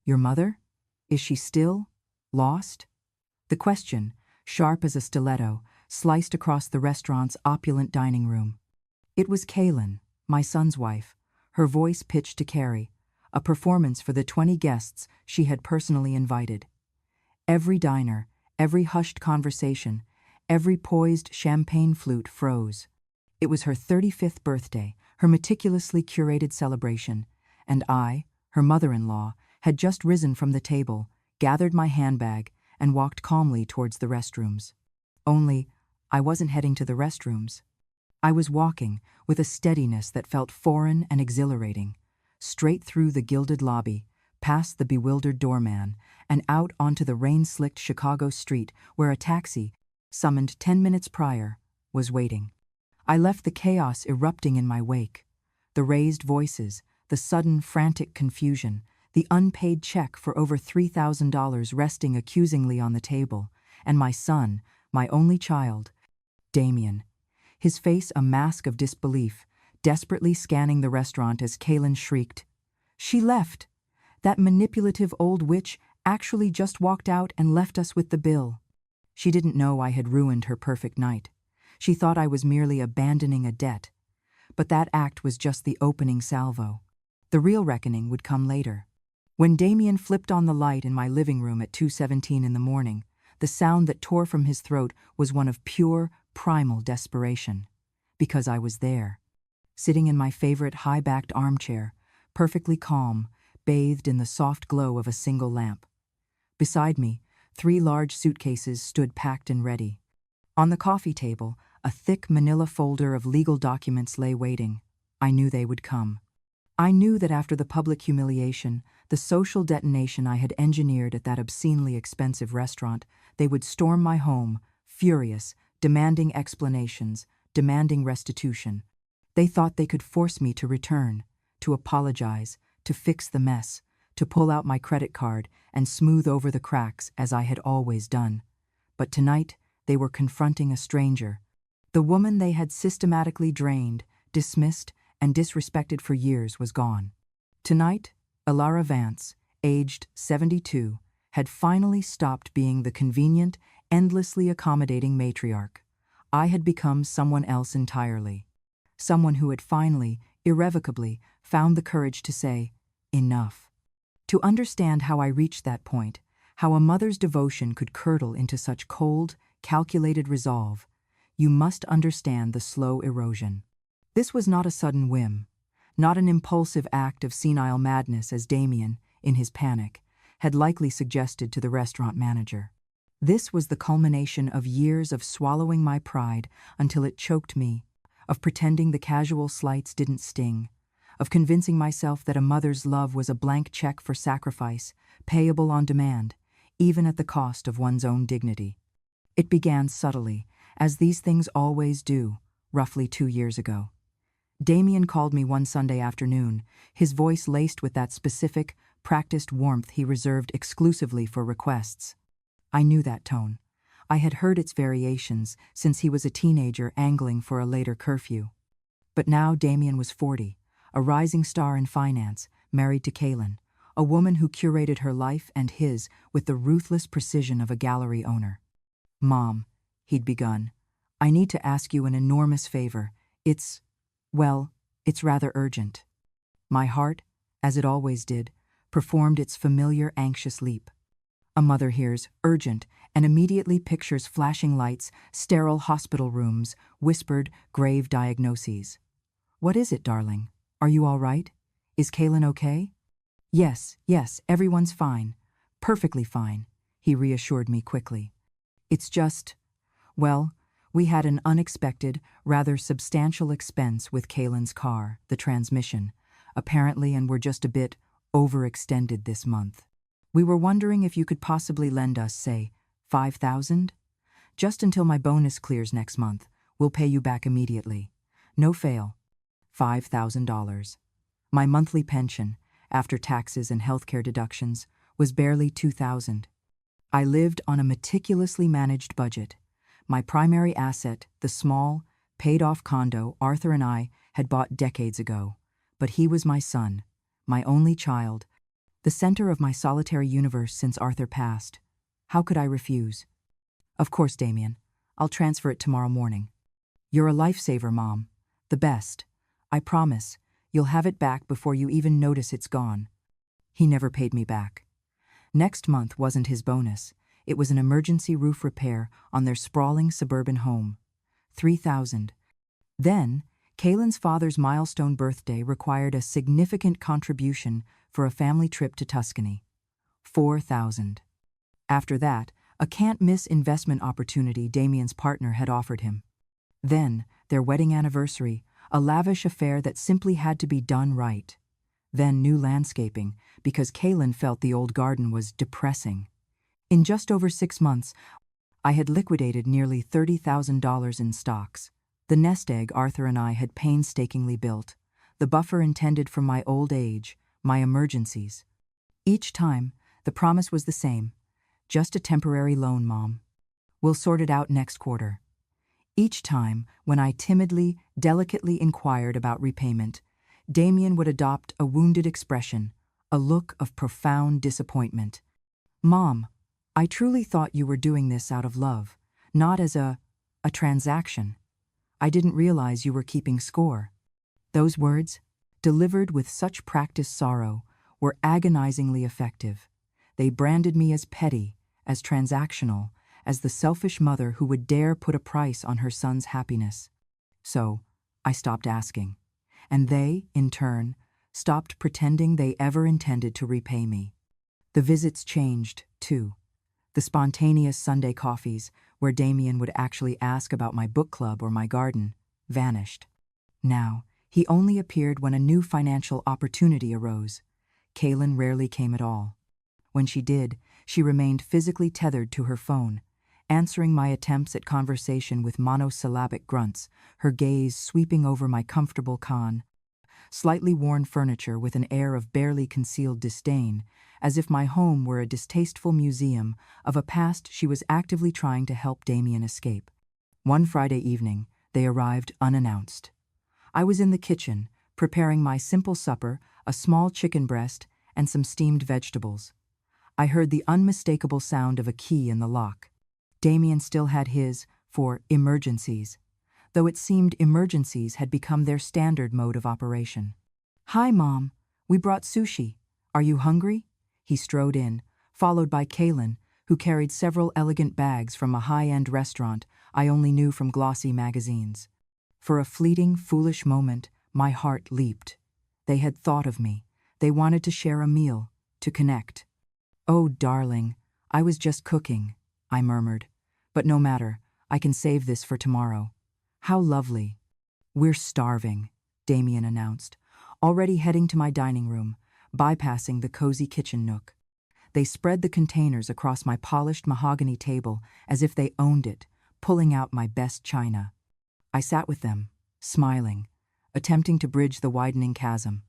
Your mother? Is she still lost? The question, sharp as a stiletto, sliced across the restaurant's opulent dining room. It was Kaylin, my son's wife, her voice pitched to carry, a performance for the 20 guests she had personally invited. Every diner, every hushed conversation, every poised champagne flute froze. It was her 35th birthday, her meticulously curated celebration, and I, her mother-in-law, had just risen from the table, gathered my handbag, and walked calmly towards the restrooms. Only, I wasn't heading to the restrooms. I was walking, with a steadiness that felt foreign and exhilarating, straight through the gilded lobby, past the bewildered doorman, and out onto the rain-slicked Chicago street where a taxi, summoned 10 minutes prior, was waiting. I left the chaos erupting in my wake. The raised voices, the sudden frantic confusion, the unpaid check for over $3,000 resting accusingly on the table, and my son, my only child, Damien, his face a mask of disbelief, desperately scanning the restaurant as Kaylin shrieked, "She left! That manipulative old witch actually just walked out and left us with the bill." She didn't know I had ruined her perfect night. She thought I was merely abandoning a debt. But that act was just the opening salvo. The real reckoning would come later. When Damien flipped on the light in my living room at 2:17 in the morning, the sound that tore from his throat was one of pure, primal desperation. Because I was there, sitting in my favorite high-backed armchair, perfectly calm, bathed in the soft glow of a single lamp. Beside me, 3 large suitcases stood packed and ready. On the coffee table, a thick manila folder of legal documents lay waiting. I knew they would come. I knew that after the public humiliation, the social detonation I had engineered at that obscenely expensive restaurant, they would storm my home, furious, demanding explanations, demanding restitution. They thought they could force me to return, to apologize, to fix the mess, to pull out my credit card and smooth over the cracks as I had always done. But tonight, they were confronting a stranger. The woman they had systematically drained, dismissed, and disrespected for years was gone. Tonight, Elara Vance, aged 72, had finally stopped being the convenient, endlessly accommodating matriarch. I had become someone else entirely. Someone who had finally, irrevocably, found the courage to say, enough. To understand how I reached that point, how a mother's devotion could curdle into such cold, calculated resolve, you must understand the slow erosion. This was not a sudden whim, not an impulsive act of senile madness as Damien, in his panic, had likely suggested to the restaurant manager. This was the culmination of years of swallowing my pride until it choked me, of pretending the casual slights didn't sting, of convincing myself that a mother's love was a blank check for sacrifice, payable on demand, even at the cost of one's own dignity. It began subtly, as these things always do, roughly 2 years ago. Damien called me one Sunday afternoon, his voice laced with that specific, practiced warmth he reserved exclusively for requests. I knew that tone. I had heard its variations since he was a teenager angling for a later curfew. But now Damien was 40, a rising star in finance, married to Kaylin, a woman who curated her life and his with the ruthless precision of a gallery owner. "Mom," he'd begun, "I need to ask you an enormous favor. It's rather urgent." My heart, as it always did, performed its familiar anxious leap. A mother hears urgent and immediately pictures flashing lights, sterile hospital rooms, whispered, grave diagnoses. "What is it, darling? Are you all right? Is Kaylin okay?" Yes, everyone's fine. Perfectly fine," he reassured me quickly. "It's just, we had an unexpected, rather substantial expense with Kaylin's car, the transmission, apparently, and we're just a bit overextended this month. We were wondering if you could possibly lend us, say, $5,000? Just until my bonus clears next month. We'll pay you back immediately. No fail. $5,000. My monthly pension, after taxes and healthcare deductions, was barely $2,000. I lived on a meticulously managed budget. My primary asset, the small, paid-off condo Arthur and I had bought decades ago. But he was my son, my only child, The center of my solitary universe since Arthur passed. How could I refuse? Of course, Damien. I'll transfer it tomorrow morning. You're a lifesaver, Mom. The best. I promise, you'll have it back before you even notice it's gone. He never paid me back. Next month wasn't his bonus. It was an emergency roof repair on their sprawling suburban home. $3,000. Then, Kaylin's father's milestone birthday required a significant contribution for a family trip to Tuscany. $4,000. After that, a can't-miss investment opportunity Damien's partner had offered him. Then, their wedding anniversary, a lavish affair that simply had to be done right. Then new landscaping, because Kaylin felt the old garden was depressing. In just over 6 months, I had liquidated nearly $30,000 in stocks. The nest egg Arthur and I had painstakingly built, the buffer intended for my old age, my emergencies. Each time, the promise was the same. Just a temporary loan, Mom. We'll sort it out next quarter. Each time, when I timidly, delicately inquired about repayment, Damien would adopt a wounded expression, a look of profound disappointment. Mom, I truly thought you were doing this out of love, not as a transaction. I didn't realize you were keeping score. Those words, delivered with such practiced sorrow, were agonizingly effective. They branded me as petty, as transactional, as the selfish mother who would dare put a price on her son's happiness. So, I stopped asking. And they, in turn, stopped pretending they ever intended to repay me. The visits changed, too. The spontaneous Sunday coffees, where Damien would actually ask about my book club or my garden, vanished. Now, he only appeared when a new financial opportunity arose. Kaylin rarely came at all. When she did, she remained physically tethered to her phone, answering my attempts at conversation with monosyllabic grunts, her gaze sweeping over my comfortable slightly worn furniture with an air of barely concealed disdain, as if my home were a distasteful museum of a past she was actively trying to help Damien escape. One Friday evening, they arrived unannounced. I was in the kitchen, preparing my simple supper, a small chicken breast and some steamed vegetables. I heard the unmistakable sound of a key in the lock. Damien still had his, for emergencies, though it seemed emergencies had become their standard mode of operation. Hi, Mom. We brought sushi. Are you hungry? He strode in, followed by Kaylin, who carried several elegant bags from a high-end restaurant I only knew from glossy magazines. For a fleeting, foolish moment, my heart leaped. They had thought of me. They wanted to share a meal, to connect. Oh, darling, I was just cooking, I murmured. But no matter, I can save this for tomorrow. How lovely. We're starving, Damien announced, already heading to my dining room, bypassing the cozy kitchen nook. They spread the containers across my polished mahogany table as if they owned it, pulling out my best china. I sat with them, smiling, attempting to bridge the widening chasm.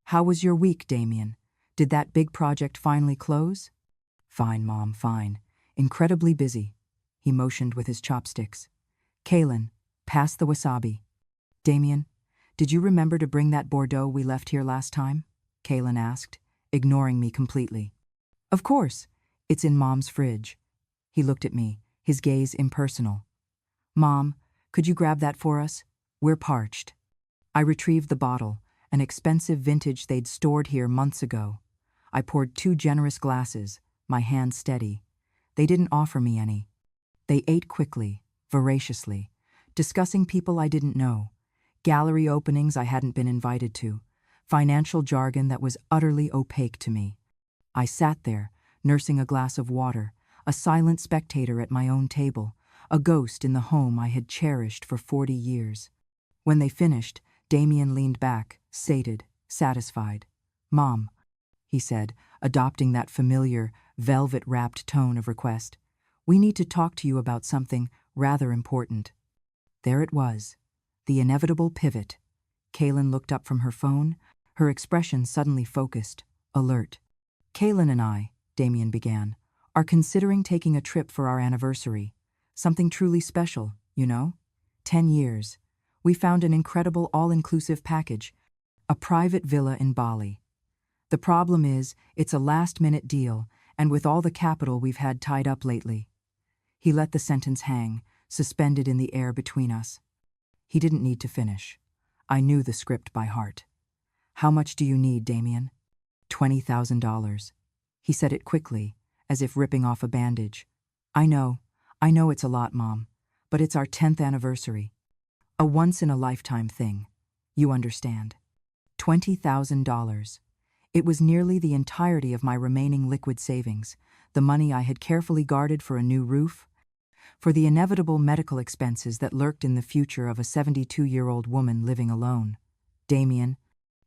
How was your week, Damien? Did that big project finally close? Fine, Mom, fine. Incredibly busy. He motioned with his chopsticks. Kaylin, pass the wasabi. Damien, did you remember to bring that Bordeaux we left here last time? Kaylin asked, ignoring me completely. Of course. It's in Mom's fridge. He looked at me, his gaze impersonal. Mom, could you grab that for us? We're parched. I retrieved the bottle, an expensive vintage they'd stored here months ago. I poured 2 generous glasses, my hand steady. They didn't offer me any. They ate quickly, voraciously, discussing people I didn't know, gallery openings I hadn't been invited to, financial jargon that was utterly opaque to me. I sat there, nursing a glass of water, a silent spectator at my own table, a ghost in the home I had cherished for 40 years. When they finished, Damien leaned back, sated, satisfied. Mom, he said, adopting that familiar, velvet-wrapped tone of request. We need to talk to you about something rather important. There it was, the inevitable pivot. Kaylin looked up from her phone, her expression suddenly focused, alert. Kaylin and I, Damien began, are considering taking a trip for our anniversary. Something truly special, you know? 10 years. We found an incredible all-inclusive package, a private villa in Bali. The problem is, it's a last-minute deal, and with all the capital we've had tied up lately. He let the sentence hang, suspended in the air between us. He didn't need to finish. I knew the script by heart. How much do you need, Damien? $20,000. He said it quickly, as if ripping off a bandage. I know it's a lot, Mom, but it's our 10th anniversary. A once-in-a-lifetime thing. You understand. $20,000. It was nearly the entirety of my remaining liquid savings, the money I had carefully guarded for a new roof, for the inevitable medical expenses that lurked in the future of a 72-year-old woman living alone. Damien,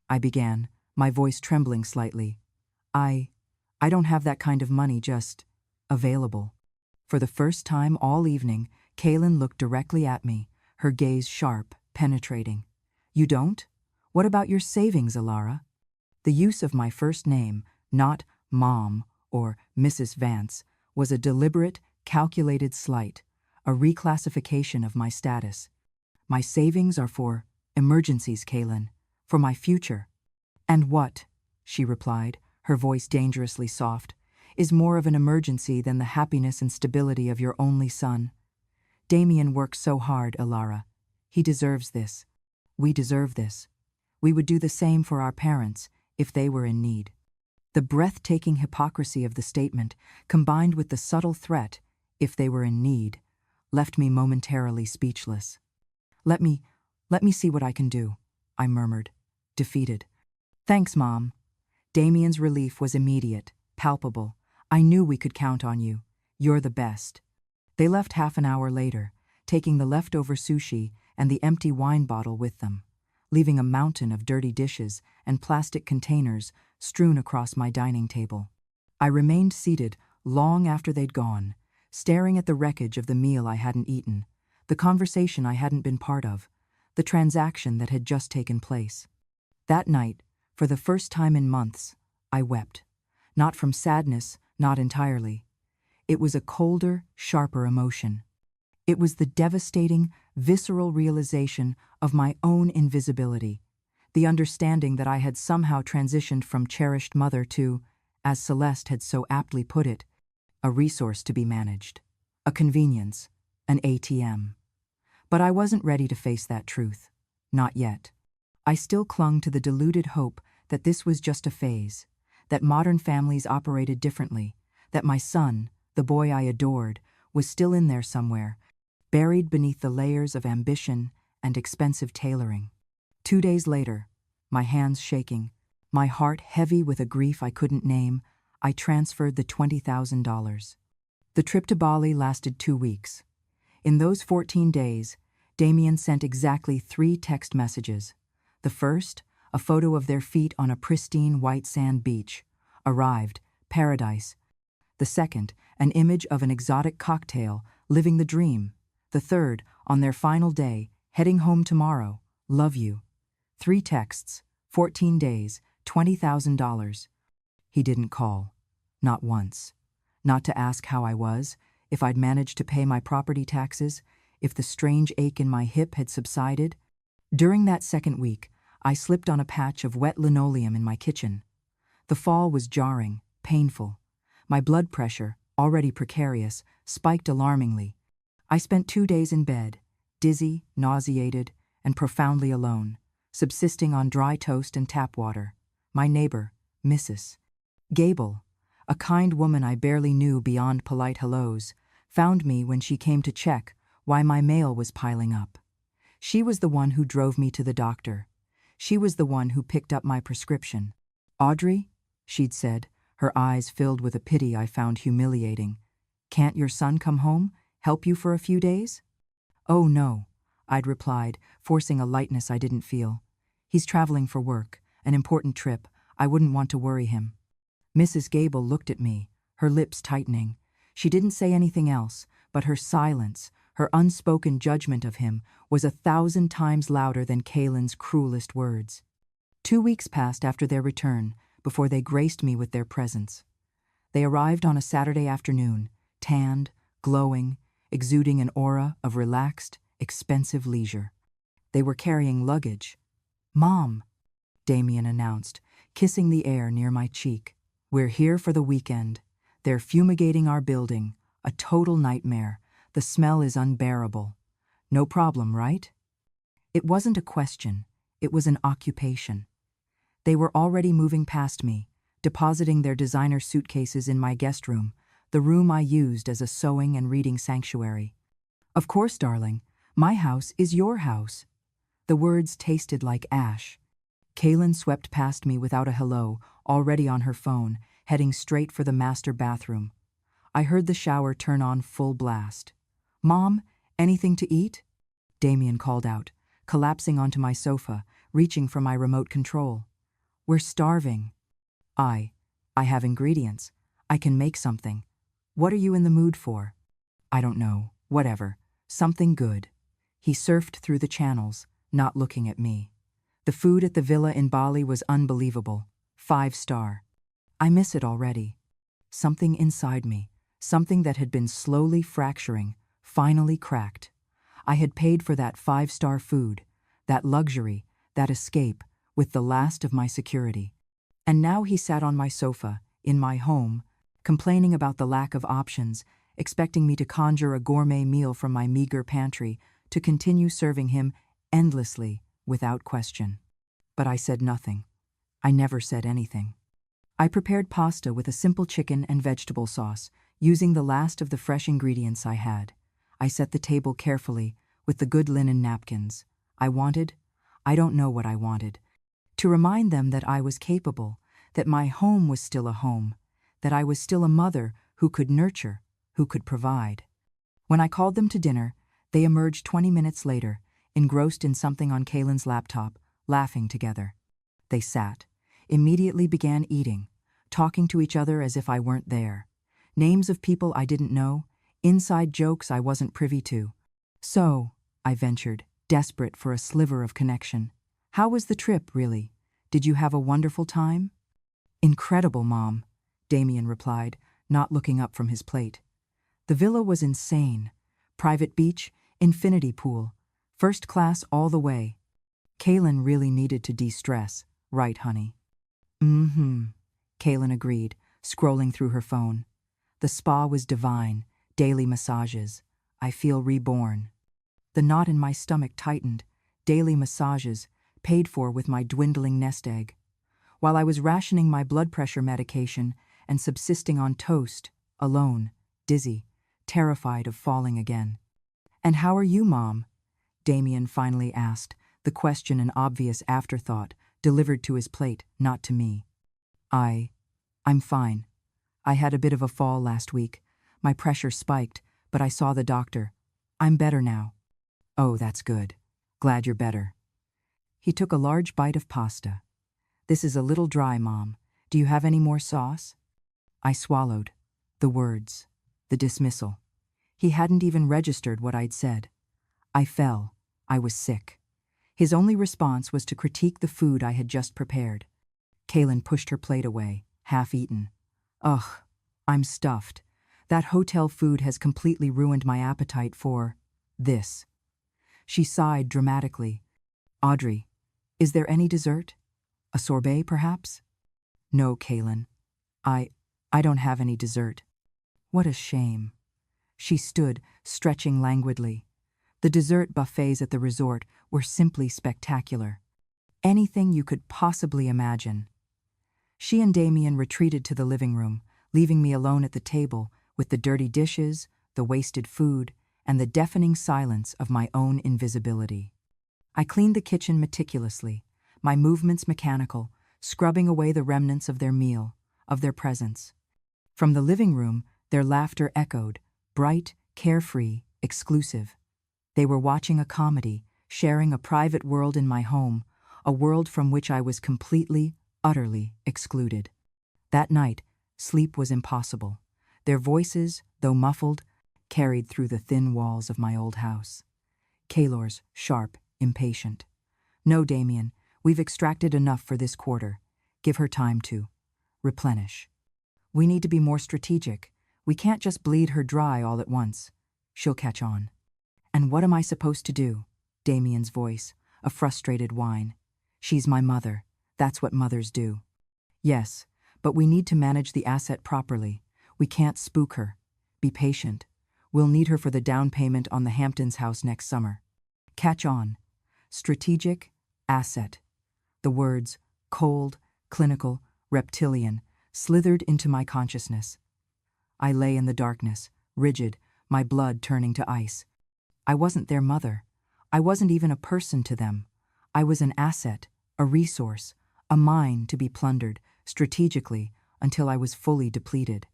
I began, my voice trembling slightly. I don't have that kind of money just available. For the first time all evening, Kaylin looked directly at me, her gaze sharp, penetrating. You don't? What about your savings, Elara? The use of my first name, not Mom or Mrs. Vance, was a deliberate, calculated slight, a reclassification of my status. My savings are for emergencies, Kaylin, for my future. And what, she replied, her voice dangerously soft, is more of an emergency than the happiness and stability of your only son? Damien works so hard, Elara. He deserves this. We deserve this. We would do the same for our parents if they were in need. The breathtaking hypocrisy of the statement, combined with the subtle threat, if they were in need, left me momentarily speechless. Let me see what I can do, I murmured, defeated. Thanks, Mom. Damien's relief was immediate, palpable. I knew we could count on you. You're the best. They left half an hour later, taking the leftover sushi and the empty wine bottle with them, leaving a mountain of dirty dishes and plastic containers strewn across my dining table. I remained seated long after they'd gone, staring at the wreckage of the meal I hadn't eaten, the conversation I hadn't been part of, the transaction that had just taken place. That night, for the first time in months, I wept. Not from sadness, not entirely. It was a colder, sharper emotion. It was the devastating, visceral realization of my own invisibility, the understanding that I had somehow transitioned from cherished mother to, as Celeste had so aptly put it, a resource to be managed, a convenience, an ATM. But I wasn't ready to face that truth. Not yet. I still clung to the deluded hope that this was just a phase, that modern families operated differently, that my son, the boy I adored, was still in there somewhere, buried beneath the layers of ambition and expensive tailoring. 2 days later, my hands shaking, my heart heavy with a grief I couldn't name, I transferred the $20,000. The trip to Bali lasted 2 weeks. In those 14 days, Damien sent exactly 3 text messages. The first, a photo of their feet on a pristine white sand beach. Arrived, paradise. The second, an image of an exotic cocktail, living the dream. The third, on their final day, heading home tomorrow, love you. 3 texts, 14 days, $20,000. He didn't call. Not once. Not to ask how I was, if I'd managed to pay my property taxes, if the strange ache in my hip had subsided. During that second week, I slipped on a patch of wet linoleum in my kitchen. The fall was jarring, painful. My blood pressure, already precarious, spiked alarmingly. I spent 2 days in bed, dizzy, nauseated, and profoundly alone, subsisting on dry toast and tap water. My neighbor, Mrs. Gable, a kind woman I barely knew beyond polite hellos, found me when she came to check why my mail was piling up. She was the one who drove me to the doctor. She was the one who picked up my prescription. Audrey, she'd said, her eyes filled with a pity I found humiliating. Can't your son come home, help you for a few days? Oh no, I'd replied, forcing a lightness I didn't feel. He's traveling for work, an important trip. I wouldn't want to worry him. Mrs. Gable looked at me, her lips tightening. She didn't say anything else, but her silence, her unspoken judgment of him, was 1,000 times louder than Kaylin's cruelest words. 2 weeks passed after their return, before they graced me with their presence. They arrived on a Saturday afternoon, tanned, glowing, exuding an aura of relaxed, expensive leisure. They were carrying luggage. "Mom," Damien announced, kissing the air near my cheek. We're here for the weekend. They're fumigating our building. A total nightmare. The smell is unbearable. No problem, right? It wasn't a question. It was an occupation. They were already moving past me, depositing their designer suitcases in my guest room, the room I used as a sewing and reading sanctuary. Of course, darling. My house is your house. The words tasted like ash. Kaylin swept past me without a hello, already on her phone, heading straight for the master bathroom. I heard the shower turn on full blast. "Mom, anything to eat?" Damien called out, collapsing onto my sofa, reaching for my remote control. "We're starving." I have ingredients. I can make something. What are you in the mood for?" "I don't know. Whatever. Something good." He surfed through the channels, not looking at me. The food at the villa in Bali was unbelievable. 5-star. I miss it already. Something inside me, something that had been slowly fracturing, finally cracked. I had paid for that 5-star food, that luxury, that escape, with the last of my security. And now he sat on my sofa, in my home, complaining about the lack of options, expecting me to conjure a gourmet meal from my meager pantry, to continue serving him endlessly, without question. But I said nothing. I never said anything. I prepared pasta with a simple chicken and vegetable sauce, using the last of the fresh ingredients I had. I set the table carefully, with the good linen napkins. I don't know what I wanted. To remind them that I was capable, that my home was still a home, that I was still a mother who could nurture, who could provide. When I called them to dinner, they emerged 20 minutes later, engrossed in something on Kaylin's laptop, laughing together. They sat, immediately began eating, talking to each other as if I weren't there. Names of people I didn't know, inside jokes I wasn't privy to. "So," I ventured, desperate for a sliver of connection, "how was the trip, really? Did you have a wonderful time?" "Incredible, Mom," Damien replied, not looking up from his plate. "The villa was insane. Private beach, infinity pool, first class all the way. Kaylin really needed to de-stress, right, honey?" Kaylin agreed, scrolling through her phone. "The spa was divine, daily massages. I feel reborn." The knot in my stomach tightened. Daily massages, paid for with my dwindling nest egg. While I was rationing my blood pressure medication and subsisting on toast, alone, dizzy, terrified of falling again. "And how are you, Mom?" Damien finally asked, the question an obvious afterthought, delivered to his plate, not to me. I'm fine. I had a bit of a fall last week. My pressure spiked, but I saw the doctor. I'm better now." "Oh, that's good. Glad you're better." He took a large bite of pasta. "This is a little dry, Mom. Do you have any more sauce?" I swallowed. The words. The dismissal. He hadn't even registered what I'd said. I fell. I was sick. His only response was to critique the food I had just prepared. Kaylin pushed her plate away, half-eaten. "Ugh, I'm stuffed. That hotel food has completely ruined my appetite for this." She sighed dramatically. "Audrey, is there any dessert? A sorbet, perhaps?" "No, Kaylin. I don't have any dessert." What a shame. She stood, stretching languidly. The dessert buffets at the resort were simply spectacular. Anything you could possibly imagine. She and Damien retreated to the living room, leaving me alone at the table with the dirty dishes, the wasted food, and the deafening silence of my own invisibility. I cleaned the kitchen meticulously, my movements mechanical, scrubbing away the remnants of their meal, of their presence. From the living room, their laughter echoed, bright, carefree, exclusive. They were watching a comedy, sharing a private world in my home, a world from which I was completely, utterly excluded. That night, sleep was impossible. Their voices, though muffled, carried through the thin walls of my old house. Kaylor's, sharp, impatient. "No, Damien, we've extracted enough for this quarter. Give her time to replenish. We need to be more strategic. We can't just bleed her dry all at once. She'll catch on." "And what am I supposed to do?" Damien's voice, a frustrated whine. "She's my mother. That's what mothers do." Yes, but we need to manage the asset properly. We can't spook her. Be patient. We'll need her for the down payment on the Hamptons house next summer. Catch on. Strategic, asset. The words cold, clinical, reptilian slithered into my consciousness. I lay in the darkness, rigid, my blood turning to ice. I wasn't their mother. I wasn't even a person to them. I was an asset, a resource, a mine to be plundered, strategically, until I was fully depleted.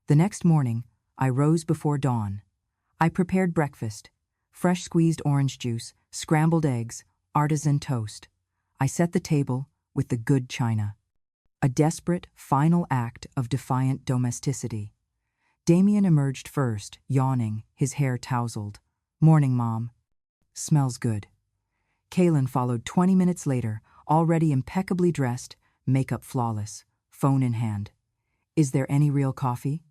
The next morning, I rose before dawn. I prepared breakfast: fresh squeezed orange juice, scrambled eggs, artisan toast. I set the table with the good china. A desperate, final act of defiant domesticity. Damien emerged first, yawning, his hair tousled. "Morning, Mom." "Smells good." Kaylin followed 20 minutes later, already impeccably dressed, makeup flawless, phone in hand. "Is there any real coffee?"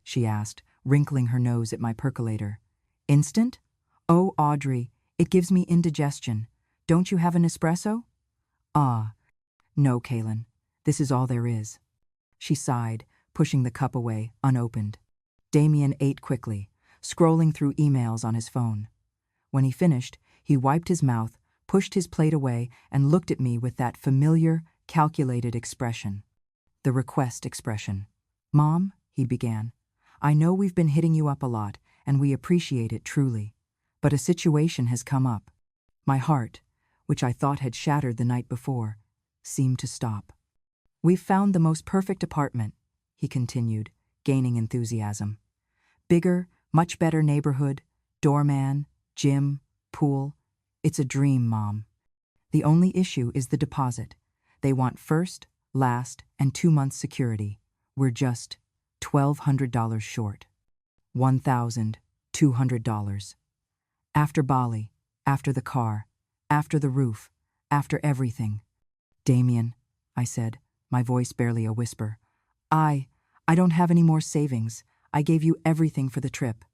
she asked, wrinkling her nose at my percolator. "Instant? Oh, Audrey, it gives me indigestion. Don't you have an espresso?" "Ah, no, Kaylin. This is all there is." She sighed, pushing the cup away, unopened. Damien ate quickly, scrolling through emails on his phone. When he finished, he wiped his mouth, pushed his plate away, and looked at me with that familiar, calculated expression. The request expression. "Mom," he began, "I know we've been hitting you up a lot, and we appreciate it truly. But a situation has come up." My heart, which I thought had shattered the night before, seemed to stop. "We've found the most perfect apartment," he continued, gaining enthusiasm. "Bigger, much better neighborhood, doorman, gym, pool. It's a dream, Mom. The only issue is the deposit. They want first, last, and 2 months security. We're just $1,200 short. $1,200. After Bali, after the car, after the roof, after everything." "Damien," I said, my voice barely a whisper, I don't have any more savings. I gave you everything for the trip."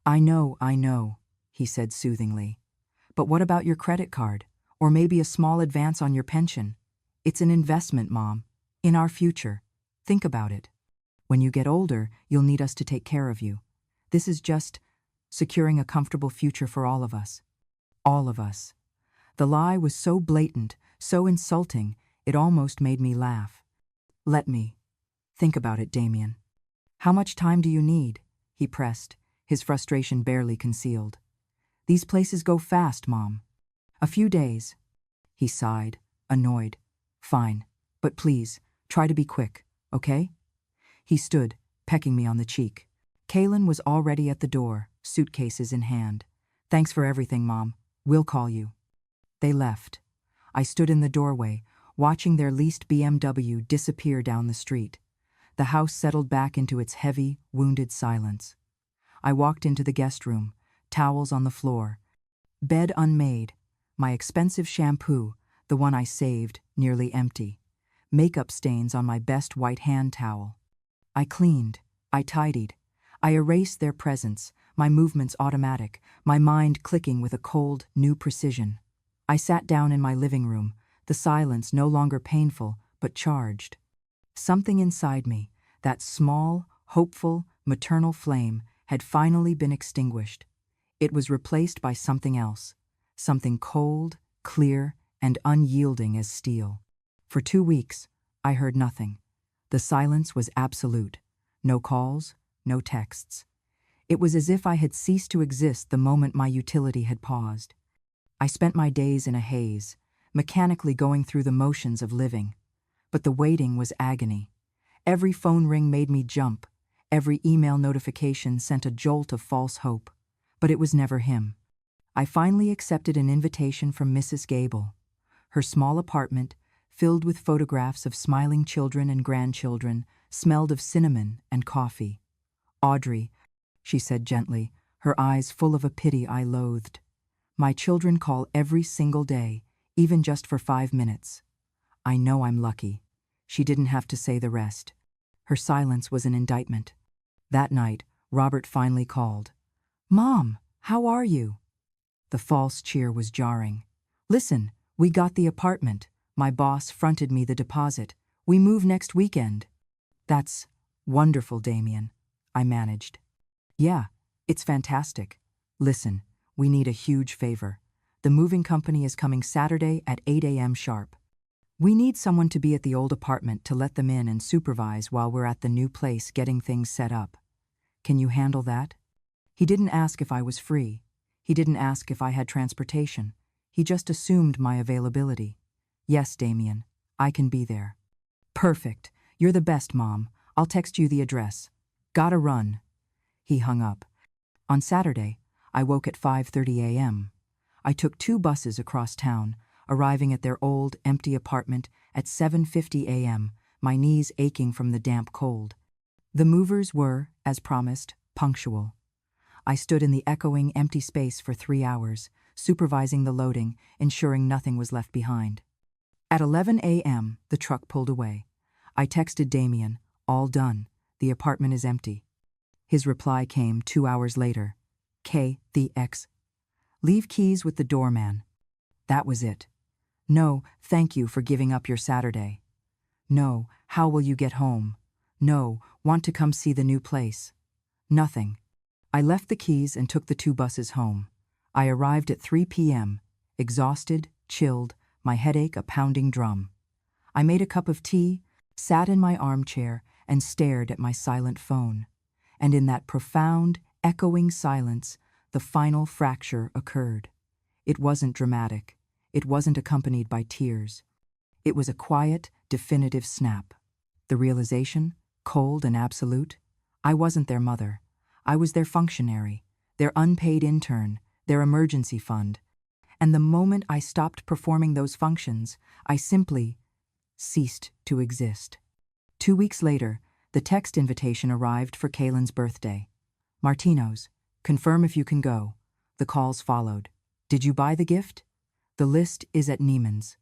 I know," he said soothingly. "But what about your credit card? Or maybe a small advance on your pension? It's an investment, Mom. In our future. Think about it. When you get older, you'll need us to take care of you. This is just securing a comfortable future for all of us." All of us. The lie was so blatant, so insulting, it almost made me laugh. "Let me think about it, Damien." "How much time do you need?" he pressed, his frustration barely concealed. "These places go fast, Mom." "A few days." He sighed, annoyed. "Fine, but please, try to be quick, okay?" He stood, pecking me on the cheek. Kaylin was already at the door, suitcases in hand. "Thanks for everything, Mom. We'll call you." They left. I stood in the doorway, watching their leased BMW disappear down the street. The house settled back into its heavy, wounded silence. I walked into the guest room, towels on the floor, bed unmade, my expensive shampoo, the one I saved, nearly empty, makeup stains on my best white hand towel. I cleaned, I tidied, I erased their presence, my movements automatic, my mind clicking with a cold, new precision. I sat down in my living room, the silence no longer painful, but charged. Something inside me, that small, hopeful, maternal flame, had finally been extinguished. It was replaced by something else, something cold, clear, and unyielding as steel. For 2 weeks, I heard nothing. The silence was absolute. No calls, no texts. It was as if I had ceased to exist the moment my utility had paused. I spent my days in a haze, mechanically going through the motions of living. But the waiting was agony. Every phone ring made me jump. Every email notification sent a jolt of false hope. But it was never him. I finally accepted an invitation from Mrs. Gable. Her small apartment, filled with photographs of smiling children and grandchildren, smelled of cinnamon and coffee. "Audrey," she said gently, her eyes full of a pity I loathed. "My children call every single day, even just for 5 minutes. I know I'm lucky." She didn't have to say the rest. Her silence was an indictment. That night, Robert finally called. "Mom, how are you?" The false cheer was jarring. "Listen, we got the apartment. My boss fronted me the deposit. We move next weekend. That's wonderful, Damien, I managed. Yeah, it's fantastic. Listen, we need a huge favor. The moving company is coming Saturday at 8 a.m. sharp. We need someone to be at the old apartment to let them in and supervise while we're at the new place getting things set up. Can you handle that? He didn't ask if I was free. He didn't ask if I had transportation. He just assumed my availability. Yes, Damien, I can be there. Perfect. You're the best, Mom. I'll text you the address. Gotta run. He hung up. On Saturday, I woke at 5:30 a.m. I took 2 buses across town, arriving at their old, empty apartment at 7:50 a.m., my knees aching from the damp cold. The movers were, as promised, punctual. I stood in the echoing, empty space for 3 hours, supervising the loading, ensuring nothing was left behind. At 11 a.m., the truck pulled away. I texted Damien, all done, the apartment is empty. His reply came 2 hours later. KTX. Leave keys with the doorman. That was it. No, thank you for giving up your Saturday. No, how will you get home? No, want to come see the new place. Nothing. I left the keys and took the 2 buses home. I arrived at 3 p.m., exhausted, chilled, my headache a pounding drum. I made a cup of tea, sat in my armchair, and stared at my silent phone. And in that profound, echoing silence, the final fracture occurred. It wasn't dramatic. It wasn't accompanied by tears. It was a quiet, definitive snap. The realization, cold and absolute, I wasn't their mother. I was their functionary, their unpaid intern, their emergency fund. And the moment I stopped performing those functions, I simply ceased to exist. 2 weeks later, the text invitation arrived for Kaylin's birthday. Martino's, confirm if you can go. The calls followed. Did you buy the gift? The list is at Neiman's.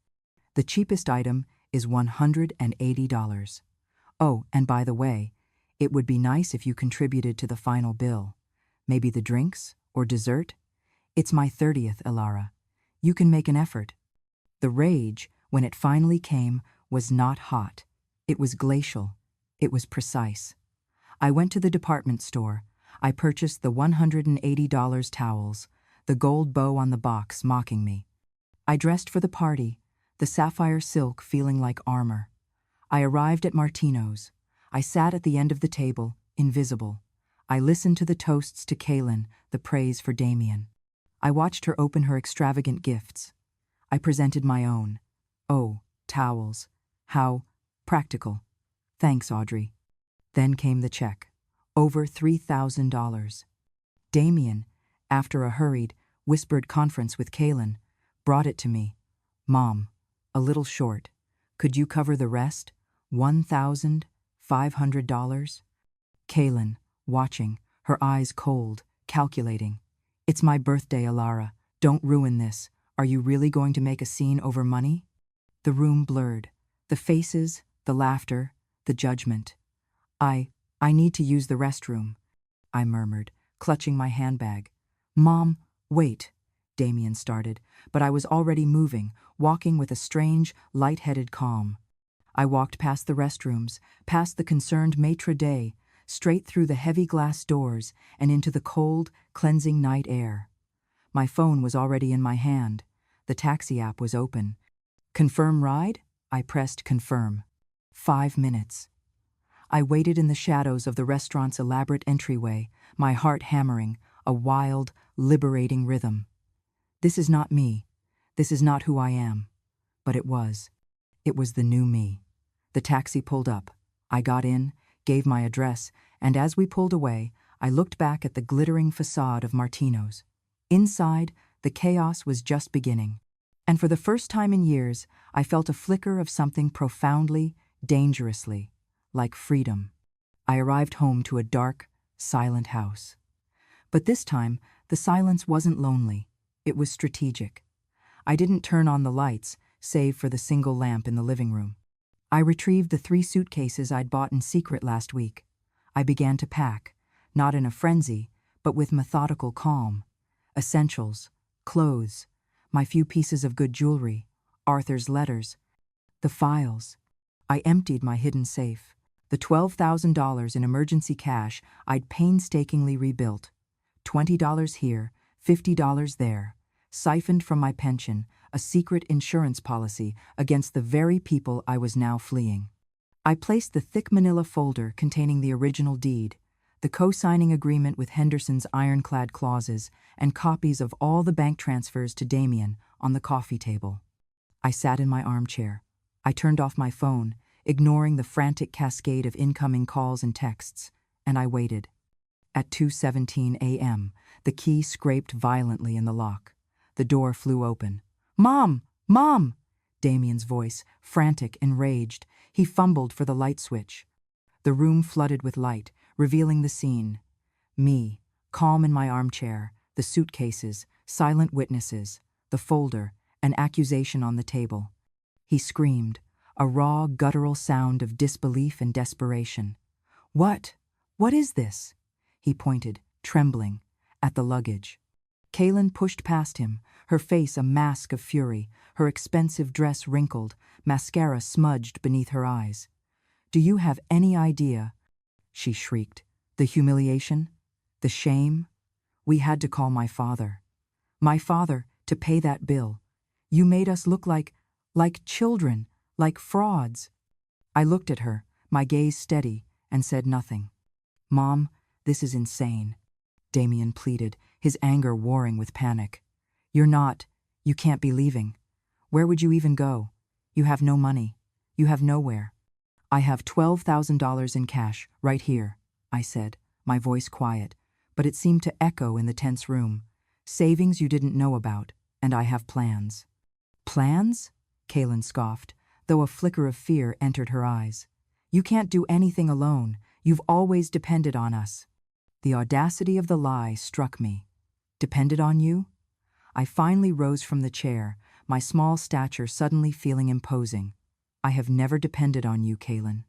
The cheapest item is $180. Oh, and by the way, it would be nice if you contributed to the final bill. Maybe the drinks or dessert? It's my 30th, Elara. You can make an effort. The rage, when it finally came, was not hot. It was glacial. It was precise. I went to the department store. I purchased the $180 towels, the gold bow on the box mocking me. I dressed for the party, the sapphire silk feeling like armor. I arrived at Martino's. I sat at the end of the table, invisible. I listened to the toasts to Kaylin, the praise for Damien. I watched her open her extravagant gifts. I presented my own. Oh, towels. How practical. Thanks, Audrey. Then came the check. Over $3,000. Damien, after a hurried, whispered conference with Kaylin, brought it to me. Mom, a little short. Could you cover the rest? $1,500? Kaylin, watching, her eyes cold, calculating. It's my birthday, Elara. Don't ruin this. Are you really going to make a scene over money? The room blurred. The faces, the laughter, the judgment. I need to use the restroom, I murmured, clutching my handbag. Mom, wait, Damien started, but I was already moving, walking with a strange, light-headed calm. I walked past the restrooms, past the concerned maitre d', straight through the heavy glass doors and into the cold, cleansing night air. My phone was already in my hand. The taxi app was open. Confirm ride? I pressed confirm. 5 minutes. I waited in the shadows of the restaurant's elaborate entryway, my heart hammering, a wild, liberating rhythm. This is not me. This is not who I am. But it was. It was the new me. The taxi pulled up. I got in, gave my address, and as we pulled away, I looked back at the glittering facade of Martino's. Inside, the chaos was just beginning. And for the first time in years, I felt a flicker of something profoundly, dangerously, like freedom. I arrived home to a dark, silent house. But this time, the silence wasn't lonely. It was strategic. I didn't turn on the lights, save for the single lamp in the living room. I retrieved the 3 suitcases I'd bought in secret last week. I began to pack, not in a frenzy, but with methodical calm. Essentials, clothes, my few pieces of good jewelry, Arthur's letters, the files. I emptied my hidden safe. The $12,000 in emergency cash I'd painstakingly rebuilt. $20 here, $50 there. Siphoned from my pension, a secret insurance policy against the very people I was now fleeing. I placed the thick manila folder containing the original deed, the co-signing agreement with Henderson's ironclad clauses, and copies of all the bank transfers to Damien on the coffee table. I sat in my armchair. I turned off my phone, ignoring the frantic cascade of incoming calls and texts, and I waited. At 2:17 a.m., the key scraped violently in the lock. The door flew open. "Mom! Mom!" Damien's voice, frantic, enraged. He fumbled for the light switch. The room flooded with light, revealing the scene. Me, calm in my armchair, the suitcases, silent witnesses, the folder, an accusation on the table. He screamed, a raw, guttural sound of disbelief and desperation. "What? What is this?" He pointed, trembling, at the luggage. Kaylin pushed past him, her face a mask of fury, her expensive dress wrinkled, mascara smudged beneath her eyes. "Do you have any idea?" she shrieked. "The humiliation? The shame? We had to call my father. My father, to pay that bill. You made us look like children, like frauds." I looked at her, my gaze steady, and said nothing. "Mom, this is insane," Damien pleaded, his anger warring with panic. You can't be leaving. Where would you even go? You have no money. You have nowhere." "I have $12,000 in cash, right here," I said, my voice quiet, but it seemed to echo in the tense room. "Savings you didn't know about, and I have plans." "Plans?" Kaylin scoffed, though a flicker of fear entered her eyes. "You can't do anything alone. You've always depended on us." The audacity of the lie struck me. Depended on you? I finally rose from the chair, my small stature suddenly feeling imposing. "I have never depended on you, Kaylin.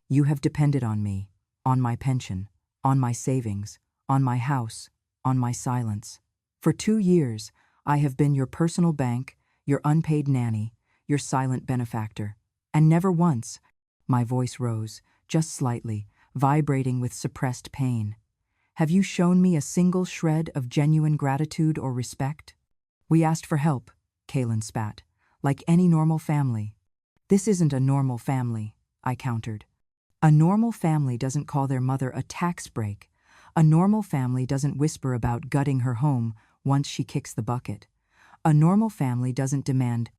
You have depended on me, on my pension, on my savings, on my house, on my silence. For 2 years, I have been your personal bank, your unpaid nanny, your silent benefactor. And never once," my voice rose, just slightly, vibrating with suppressed pain, "have you shown me a single shred of genuine gratitude or respect?" "We asked for help," Kaylin spat, "like any normal family." "This isn't a normal family," I countered. "A normal family doesn't call their mother a tax break. A normal family doesn't whisper about gutting her home once she kicks the bucket. A normal family doesn't demand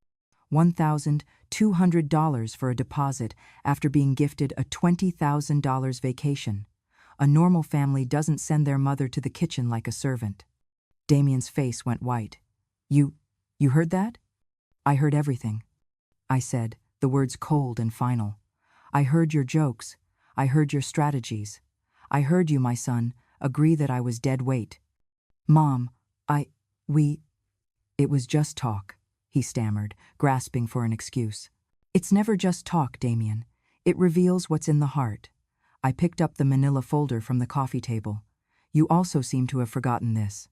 $1,200 for a deposit after being gifted a $20,000 vacation. A normal family doesn't send their mother to the kitchen like a servant." Damien's face went white. You heard that?" "I heard everything," I said, the words cold and final. "I heard your jokes. I heard your strategies. I heard you, my son, agree that I was dead weight." "Mom, It was just talk," he stammered, grasping for an excuse. "It's never just talk, Damien. It reveals what's in the heart." I picked up the manila folder from the coffee table. "You also seem to have forgotten this."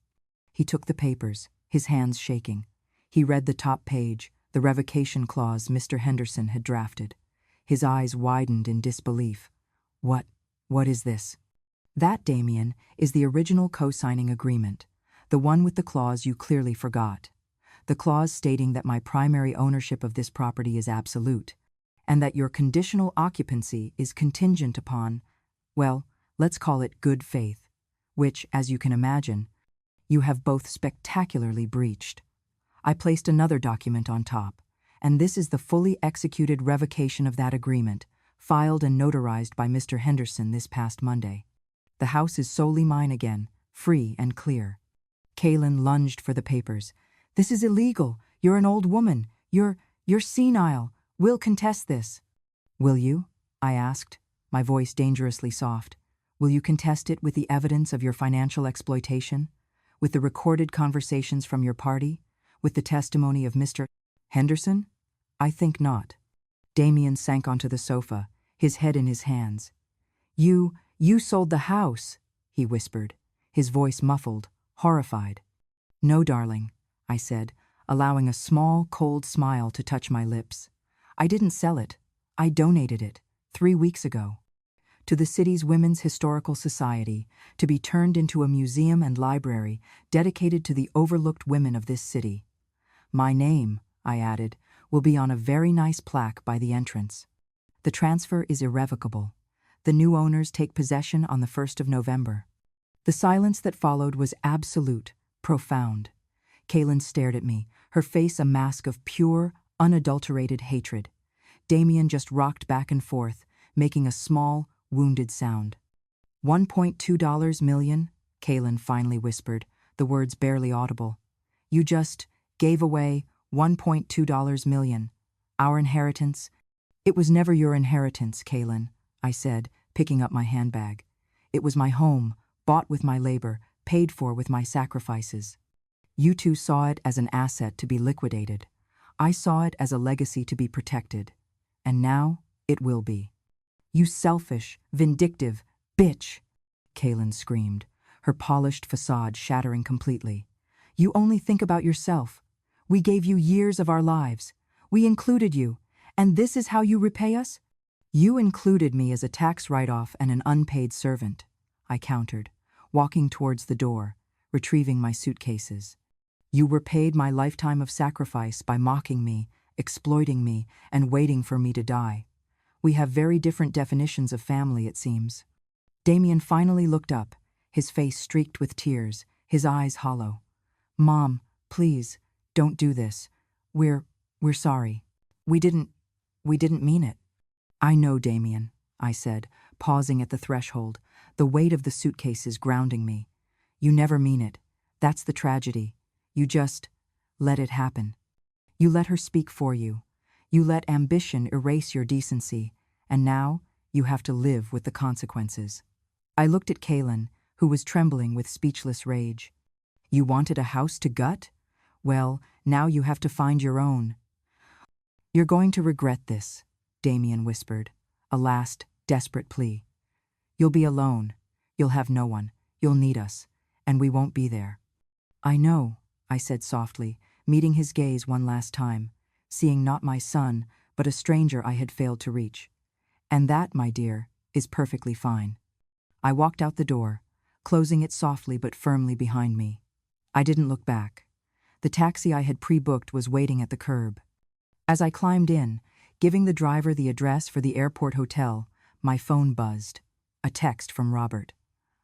He took the papers, his hands shaking. He read the top page, the revocation clause Mr. Henderson had drafted. His eyes widened in disbelief. What is this?" "That, Damien, is the original co-signing agreement, the one with the clause you clearly forgot. The clause stating that my primary ownership of this property is absolute, and that your conditional occupancy is contingent upon, well, let's call it good faith, which, as you can imagine, you have both spectacularly breached." I placed another document on top, and this is the fully executed revocation of that agreement, filed and notarized by Mr. Henderson this past Monday. The house is solely mine again, free and clear. Kaylin lunged for the papers. "This is illegal. You're an old woman. You're senile. We'll contest this." "Will you?" I asked, my voice dangerously soft. "Will you contest it with the evidence of your financial exploitation? With the recorded conversations from your party? With the testimony of Mr. Henderson? I think not." Damien sank onto the sofa, his head in his hands. You sold the house," he whispered, his voice muffled, horrified. "No, darling," I said, allowing a small, cold smile to touch my lips. "I didn't sell it. I donated it 3 weeks ago to the city's Women's Historical Society to be turned into a museum and library dedicated to the overlooked women of this city. My name, I added, will be on a very nice plaque by the entrance. The transfer is irrevocable. The new owners take possession on the 1st of November. The silence that followed was absolute, profound. Kaylin stared at me, her face a mask of pure, unadulterated hatred. Damien just rocked back and forth, making a small, wounded sound. $1.2 million, Kaylin finally whispered, the words barely audible. You just gave away $1.2 million. Our inheritance. It was never your inheritance, Kaylin, I said, picking up my handbag. It was my home, bought with my labor, paid for with my sacrifices. You two saw it as an asset to be liquidated. I saw it as a legacy to be protected. And now it will be. You selfish, vindictive bitch, Kaylin screamed, her polished facade shattering completely. You only think about yourself. We gave you years of our lives. We included you, and this is how you repay us? You included me as a tax write-off and an unpaid servant, I countered, walking towards the door, retrieving my suitcases. You repaid my lifetime of sacrifice by mocking me, exploiting me, and waiting for me to die. We have very different definitions of family, it seems. Damien finally looked up, his face streaked with tears, his eyes hollow. Mom, please, don't do this. We're sorry. We didn't mean it. I know, Damien, I said, pausing at the threshold, the weight of the suitcases grounding me. You never mean it. That's the tragedy. You just let it happen. You let her speak for you. You let ambition erase your decency, and now you have to live with the consequences. I looked at Kaylin, who was trembling with speechless rage. You wanted a house to gut? Well, now you have to find your own. You're going to regret this, Damien whispered, a last, desperate plea. You'll be alone. You'll have no one. You'll need us, and we won't be there. I know, I said softly, meeting his gaze one last time, seeing not my son, but a stranger I had failed to reach. And that, my dear, is perfectly fine. I walked out the door, closing it softly but firmly behind me. I didn't look back. The taxi I had pre-booked was waiting at the curb. As I climbed in, giving the driver the address for the airport hotel, my phone buzzed. A text from Robert.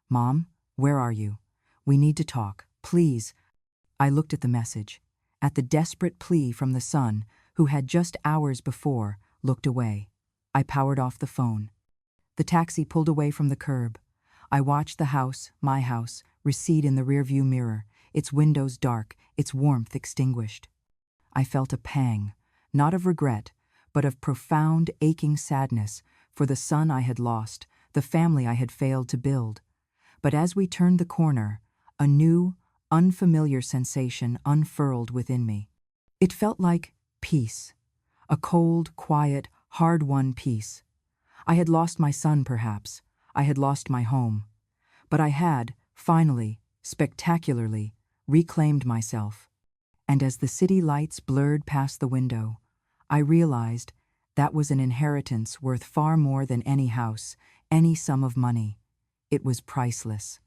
Mom, where are you? We need to talk, please. I looked at the message, at the desperate plea from the son, who had just hours before looked away. I powered off the phone. The taxi pulled away from the curb. I watched the house, my house, recede in the rearview mirror, its windows dark, its warmth extinguished. I felt a pang, not of regret, but of profound, aching sadness for the son I had lost, the family I had failed to build. But as we turned the corner, a new, unfamiliar sensation unfurled within me. It felt like peace, a cold, quiet, hard-won peace. I had lost my son, perhaps. I had lost my home. But I had, finally, spectacularly, reclaimed myself. And as the city lights blurred past the window, I realized that was an inheritance worth far more than any house, any sum of money. It was priceless.